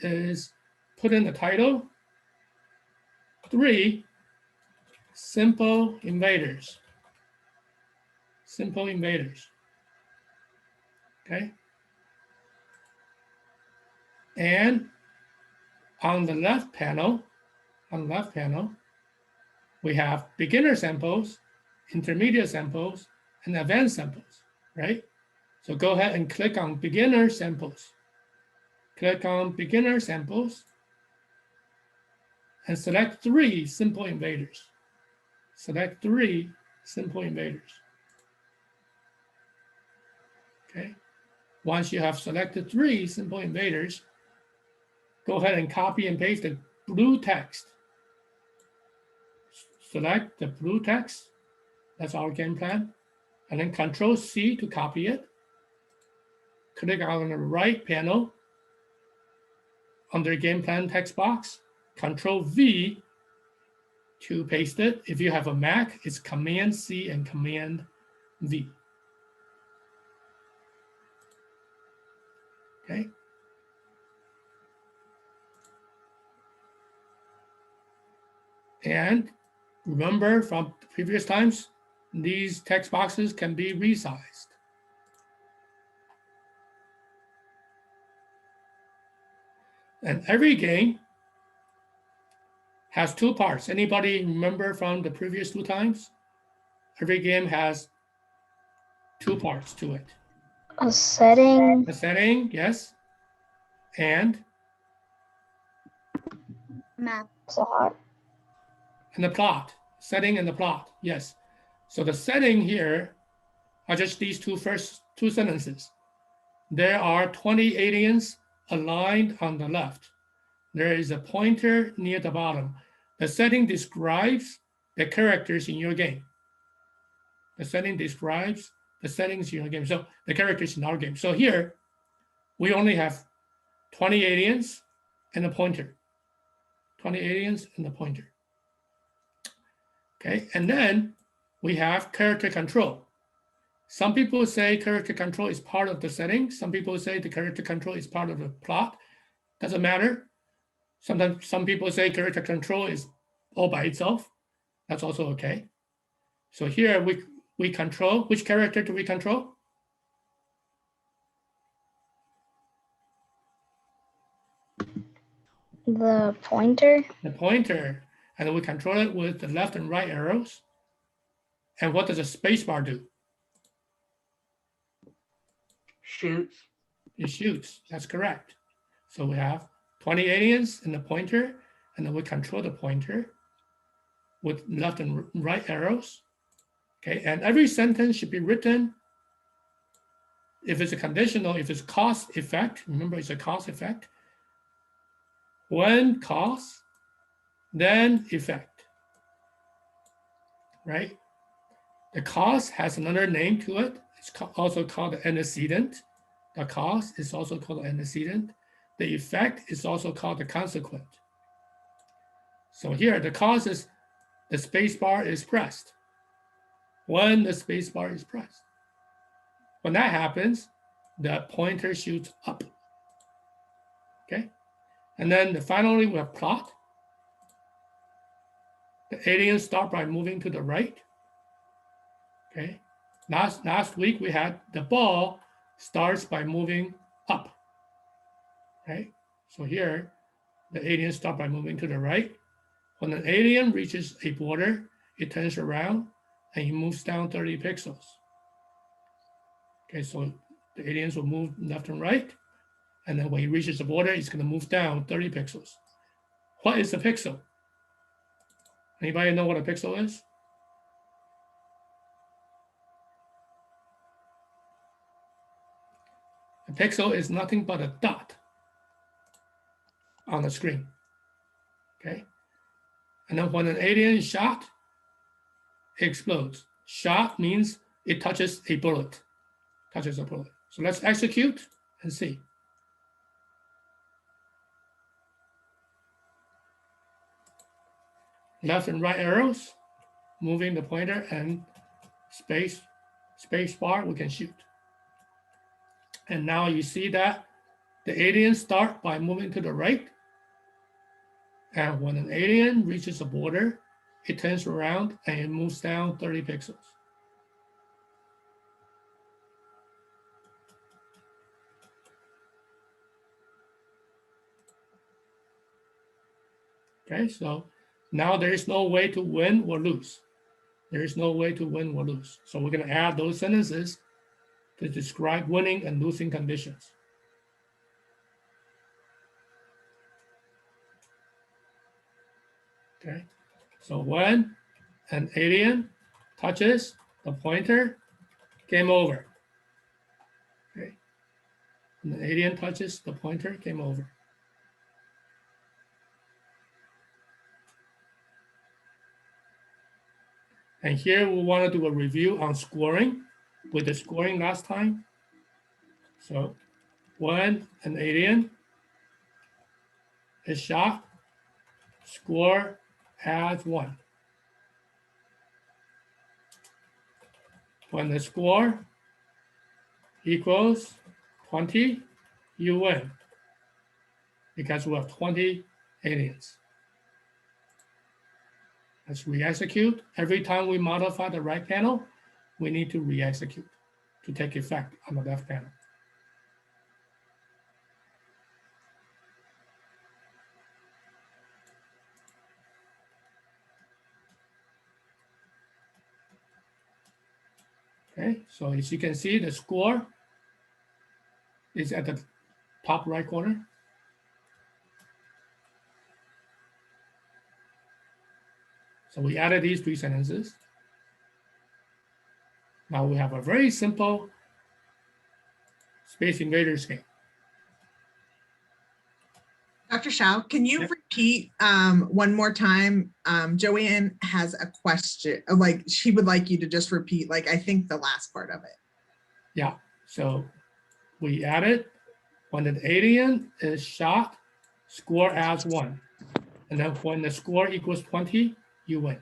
is put in the title, 3 simple invaders. Simple invaders. Okay. And on the left panel, we have beginner samples, intermediate samples, and advanced samples, right? So go ahead and click on beginner samples. Click on beginner samples and select 3 simple invaders. Select 3 simple invaders. Okay. Once you have selected 3 simple invaders, go ahead and copy and paste the blue text. Select the blue text. That's our game plan. And then Control C to copy it. Click on the right panel under game plan text box. Control V to paste it. If you have a Mac, it's Command C and Command V. Okay. And remember from previous times, these text boxes can be resized. And every game has 2 parts. Anybody remember from the previous 2 times? Every game has 2 parts to it. A setting. A setting, yes. And? Map. Plot. And the plot. Setting and the plot, yes. So the setting here are just these first two sentences. There are 20 aliens aligned on the left. There is a pointer near the bottom. The setting describes the characters in your game. The setting describes the settings in your game. So the characters in our game. So here, we only have 20 aliens and a pointer. 20 aliens and a pointer. Okay, and then we have character control. Some people say character control is part of the setting. Some people say the character control is part of the plot. Doesn't matter. Sometimes some people say character control is all by itself. That's also okay. So here we control, which character do we control? The pointer. The pointer. And we control it with the left and right arrows. And what does the spacebar do? Shoots. It shoots. That's correct. So we have 20 aliens and the pointer, and then we control the pointer with left and right arrows. Okay, and every sentence should be written, if it's a conditional, if it's cause effect, remember it's a cause effect. When cause, then effect, right? The cause has another name to it. It's also called the antecedent. The cause is also called the antecedent. The effect is also called the consequent. So here, the cause is the space bar is pressed. When the space bar is pressed. When that happens, the pointer shoots up. Okay? And then finally, we have plot. The aliens start by moving to the right. Okay? Last week, we had the ball starts by moving up. Right? So here, the aliens start by moving to the right. When an alien reaches a border, it turns around and it moves down 30 pixels. Okay, so the aliens will move left and right. And then when he reaches the border, it's going to move down 30 pixels. What is a pixel? Anybody know what a pixel is? A pixel is nothing but a dot on the screen. Okay? And then when an alien is shot, it explodes. Shot means it touches a bullet. Touches a bullet. So let's execute and see. Left and right arrows, moving the pointer and space bar, we can shoot. And now you see that the alien starts by moving to the right. And when an alien reaches the border, it turns around and it moves down 30 pixels. Okay, so now there is no way to win or lose. There is no way to win or lose. So we're going to add those sentences to describe winning and losing conditions. Okay, so when an alien touches the pointer, game over. Okay, when the alien touches the pointer, game over. And here we want to do a review on scoring with the scoring last time. So when an alien is shot, score as 1. When the score equals 20, you win because we have 20 aliens. Let's re-execute. Every time we modify the right panel, we need to re-execute to take effect on the left panel. Okay, so as you can see, the score is at the top right corner. So we added these 3 sentences. Now we have a very simple Space Invaders game. Dr. Shao, can you Yep. repeat one more time? Joanne has a question, like she would like you to just repeat, like I think the last part of it. Yeah, so we added when an alien is shot, score as 1. And then when the score equals 20, you win.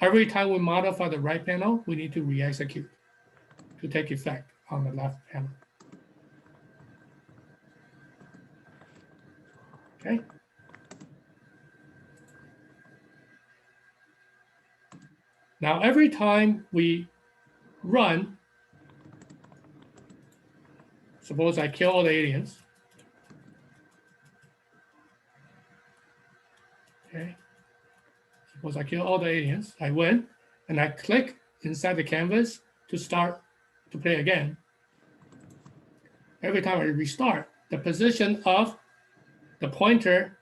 Every time we modify the right panel, we need to re-execute to take effect on the left panel. Okay. Now, every time we run, suppose I kill all the aliens. Okay. Suppose I kill all the aliens, I win, and I click inside the canvas to start to play again. Every time I restart, the position of the pointer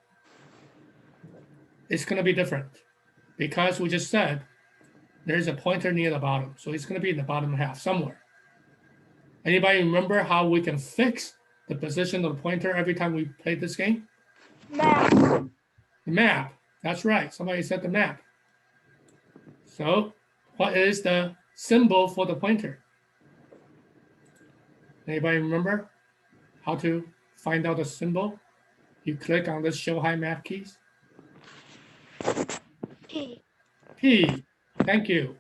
is going to be different because we just said there's a pointer near the bottom. So it's going to be in the bottom half somewhere. Anybody remember how we can fix the position of the pointer every time we play this game? Map. The map. That's right. Somebody said the map. So what is the symbol for the pointer? Anybody remember how to find out the symbol? You click on the show high map keys. P. P. Thank you.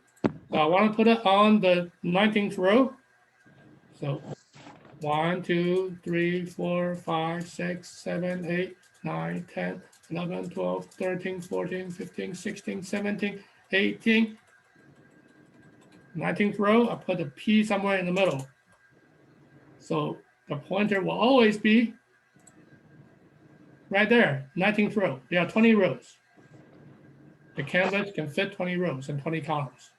So I want to put it on the 19th row. So 1, 2, 3, 4, 5, 6, 7, 8, 9, 10, 11, 12, 13, 14, 15, 16, 17, 18. 19th row, I put a P somewhere in the middle. So the pointer will always be right there, 19th row. There are 20 rows. The canvas can fit 20 rows and 20 columns.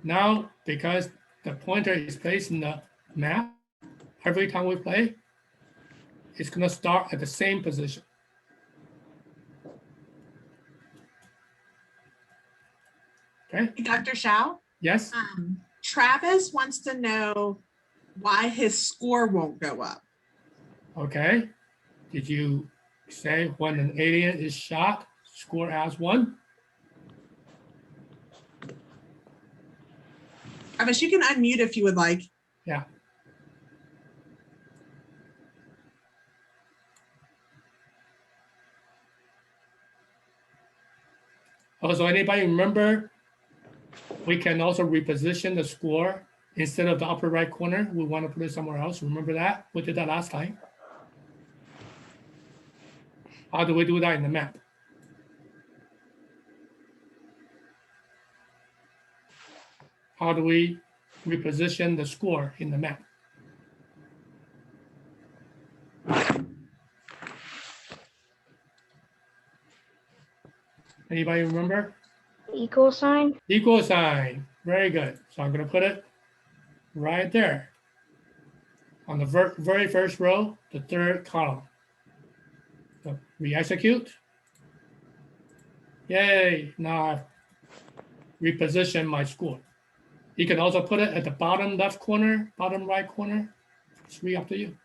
Now, because the pointer is placed in the map, every time we play, it's going to start at the same position. Okay, Dr. Shao, yes? Travis wants to know why his score won't go up. Okay. Did you say when an alien is shot, score as 1? Travis, you can unmute if you would like. Yeah. Also, anybody remember we can also reposition the score Instead of the upper right corner, we want to put it somewhere else. Remember that? We did that last time. How do we do that in the map? How do we reposition the score in the map? Anybody remember? Equal sign. Equal sign. Very good. So I'm going to put it right there on the very first row, the third column. So re-execute. Yay, now I've repositioned my score. You can also put it at the bottom left corner, bottom right corner. It's really up to you.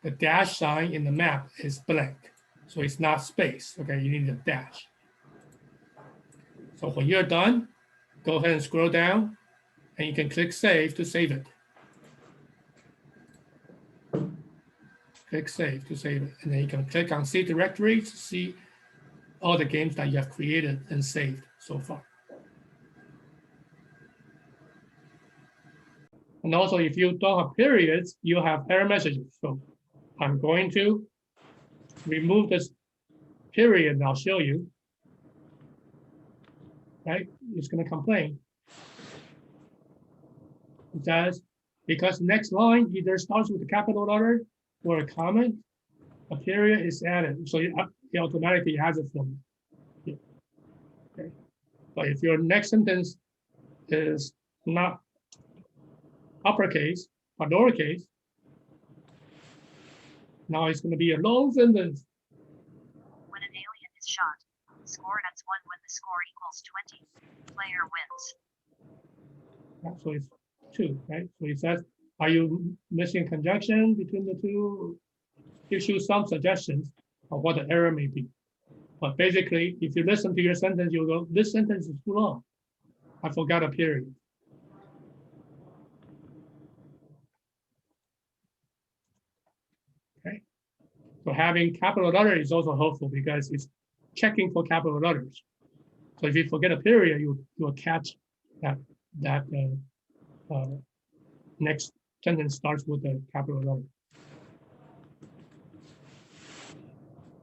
The dash sign in the map is blank, so it's not space. Okay, you need a dash. So when you're done, go ahead and scroll down, and you can click Save to save it. Click Save to save it, and then you can click on See Directory to see all the games that you have created and saved so far. And also, if you don't have periods, you have error messages. So I'm going to remove this period, and I'll show you. Right? It's going to complain. It says, because next line either starts with a capital letter or a comment, a period is added. So it automatically has it from here. Okay. But if your next sentence is not uppercase or lowercase, now it's going to be a long sentence. When an alien is shot, score adds 1 when the score equals 20. Player wins. Yeah, so it's 2, right? So it says, are you missing conjunction between the two? Gives you some suggestions of what the error may be. But basically, if you listen to your sentence, you'll go, this sentence is too long. I forgot a period. Okay. So having capital letter is also helpful because it's checking for capital letters. So if you forget a period, you will catch that next sentence starts with a capital letter.